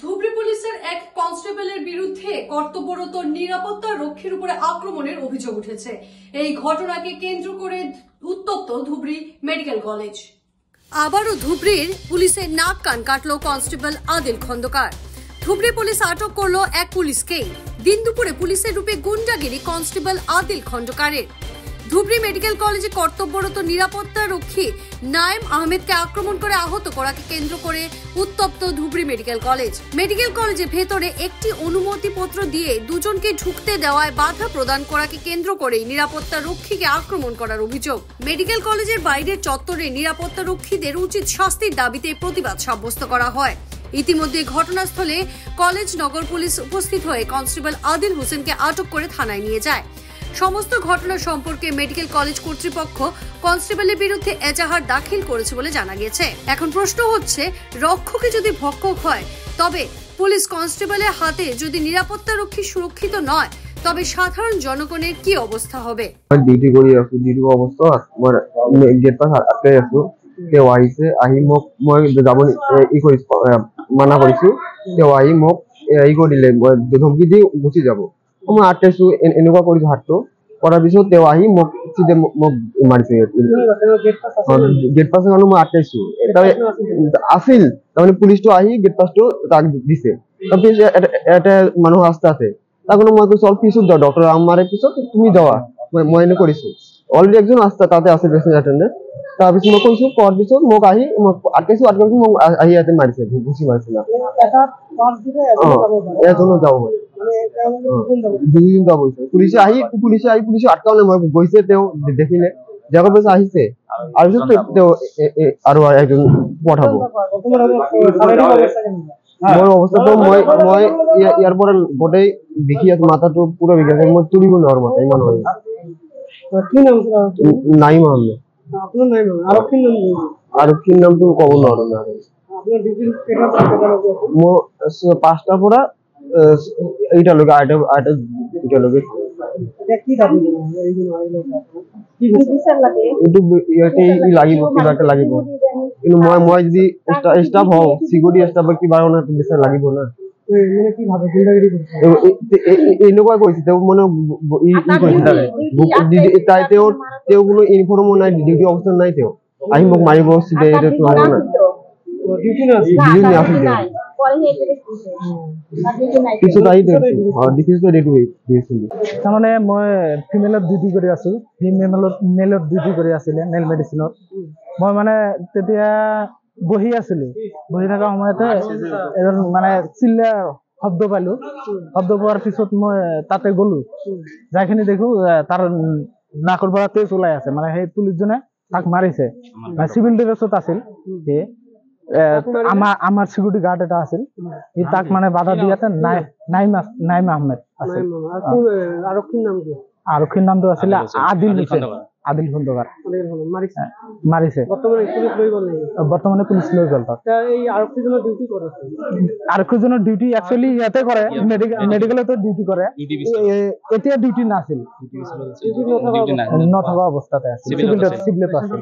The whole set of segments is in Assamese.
ধুবড়ী পুলিশের এক কনস্টেবলের বিরুদ্ধে কর্তব্যরত নিরাপত্তা রক্ষীর উপরে আক্রমণের অভিযোগ উঠেছে। এই ঘটনাকে কেন্দ্র করে উত্তপ্ত ধুবড়ী মেডিকেল কলেজ। আবারও ধুবড়ীর পুলিশের নাক কান কাটল কনস্টেবল আদিল খন্দকার। ধুবড়ী পুলিশ আটক করল এক পুলিশকে। দিন দুপুরে পুলিশের রূপে গুন্ডাগিরি কনস্টেবল আদিল খন্দকারের। ধুবড়ী মেডিকেল কলেজে কর্তব্যরত নিরাপত্তা রক্ষী নাইম আহমেদকে আক্রমণ করে আহত করাকে কেন্দ্র করে উত্তপ্ত ধুবড়ী মেডিকেল কলেজ। মেডিকেল কলেজের ভেতরে একটি অনুমতিপত্র দিয়ে দুজনকে ঢুকতে দেওয়ায় বাধা প্রদান করাকে কেন্দ্র করেই নিরাপত্তা রক্ষীকে আক্রমণ করার অভিযোগ। মেডিকেল কলেজের বাইরের চত্বরে নিরাপত্তা রক্ষীদের উচিত শাস্তির দাবিতে প্রতিবাদ সাব্যস্ত করা হয়। ইতিমধ্যে ঘটনাস্থলে কলেজ নগর পুলিশ উপস্থিত হয়ে কনস্টেবল আদিল হোসেনকে আটক করে থানায় নিয়ে যায়। সমস্ত ঘটনা সম্পর্কে মেডিকেল কলেজ কর্তৃপক্ষ কনস্টেবলের বিরুদ্ধে এজাহার দাখিল করেছে বলে জানা গেছে। এখন প্রশ্ন হচ্ছে, রক্ষকে যদি ভক্ষক হয়, তবে পুলিশ কনস্টেবলের হাতে যদি নিরাপত্তা রক্ষী সুরক্ষিত নয়, তবে সাধারণ জনগণের কি অবস্থা হবে? ডিউটি করি আছো, ডিউটি অবস্থা আমার গেট পাস আটকে আছো। কেউ আহিছে, আহি মোক মই যাব মানা কৰিছো। কেউ আহি মোক কৰিলে মই ধমকি দি গুচি যাব। মই আটকাইছো, এনেকুৱা কৰিছো হাতটো কৰাৰ পিছত তেওঁ আহি মোক চিধে মোক মাৰিছে। গেট পাছ কাৰণে মই আটকাইছো আছিল, তাৰমানে পুলিচটো আহি গেট পাছটো তাক দিছে। তাৰপিছত এটা মানুহ ৰাস্তা আছে, তাৰ কাৰণে মই কৈছো অলপ পিছত যাওঁ, ডক্টৰ আমাৰে পিছত তুমি যাৱা। মই এনে কৰিছো। অলৰেডি একজন ৰাস্তা তাতে আছে পেচেণ্ট এটেণ্ডেণ্ট। তাৰপিছত মই কৈছো, কোৱাৰ পিছত মোক আহি মোক আটকাইছো, আটকাইছো মোক আহি ইয়াতে মাৰিছে, গুচি মাৰিছে না। এজনো যাব দুদিন যাব গৈছে। পুলিচে পুলিচে আটকাও নাই, মই গৈছে, তেওঁ দেখিলে জেগাৰ পিছত আহিছে। আৰু পিছত তেওঁ আৰু একজন পঠাব। মোৰ অৱস্থাটো মই ইয়াৰ পৰা গোটেই দেখি আছো, মাথাটো পুৰা বিষাই আছে, মই তুলিব নোৱাৰো মাথা, ইমান হয়। নাইম আহমেদ। আৰক্ষীৰ নামটো ক'ব নোৱাৰো না। মোৰ 5টাৰ পৰা 8টালৈকে, 8টালৈকে। লাগিব, কিবা এটা লাগিব। কিন্তু মই যদি ষ্টাফ হওঁ, চিকিউৰিটি ষ্টাফৰ কিবা বিচাৰ লাগিব না। এনেকুৱাই কৰিছে তেওঁ, মানে তেওঁ কোনো ইউনিফৰ্মো নাই, ডিউটি অৱস্থাত নাই। তেওঁ আহি মোক মাৰিব চিধে, তাৰমানে মই ফিমেলত ডিউটি কৰি আছো, মেলত ডিউটি কৰি আছিলে মেল মেডিচিনত। মই মানে তেতিয়া বহি আছিলো, বহি থকা সময়তে এজন মানে চিল্লা শব্দ পালো। শব্দ পোৱাৰ পিছত মই তাতে গলো, যাইখিনি দেখো তাৰ নাকৰ পৰা তেজ ওলাই আছে। মানে সেই পুলিচজনে তাক মাৰিছে, চিভিল ড্ৰেছত আছিল। আমাৰ চিকিউৰিটি গাৰ্ড এটা আছিল, সি তাক মানে বাধা দিয়াতে নাইম আহমেদ আছিল। আৰক্ষীৰ নামটো আছিলে আদিল হোসেন, আদিল খন্দকাৰ। মাৰিছে, বৰ্তমানে পুলিচ লৈ গ'ল তাক। আৰক্ষীজনৰ ডিউটি একচুৱেলি ইয়াতে কৰে, মেডিকেলতো ডিউটি কৰে। এতিয়া ডিউটি নাছিল, নথকা অৱস্থাতে আছিল, চিভিলতো আছিল।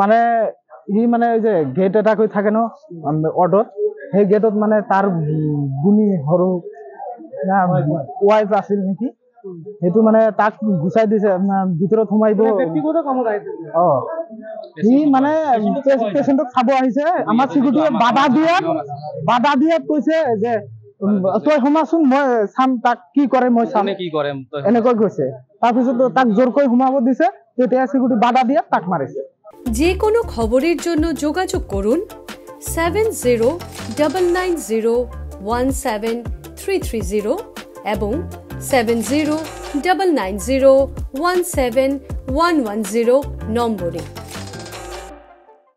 মানে সি মানে যে গেট এটা কৈ থাকে ন ৱাৰ্ডত, সেই গেটত মানে তাৰ গুণী সৰু ৱাইফ আছিল নেকি, সেইটো মানে তাক গুচাই দিছে, ভিতৰত সোমাইব। সি মানে পেচেণ্টক চাব আহিছে, আমাৰ চিকিউৰিটিয়ে বাধা দিয়াত কৈছে যে তই সোমাচোন, মই চাম তাক কি কৰে, মই চাম, এনেকৈ কৈছে। তাৰপিছত তাক জোৰকৈ সোমাব দিছে, তেতিয়া চিকিউৰিটি বাধা দিয়াত তাক মাৰিছে। যে কোনো খবৰেৰ জন্য যোগাযোগ কৰুন 7099017330 এবং 7099017110 নম্বৰে।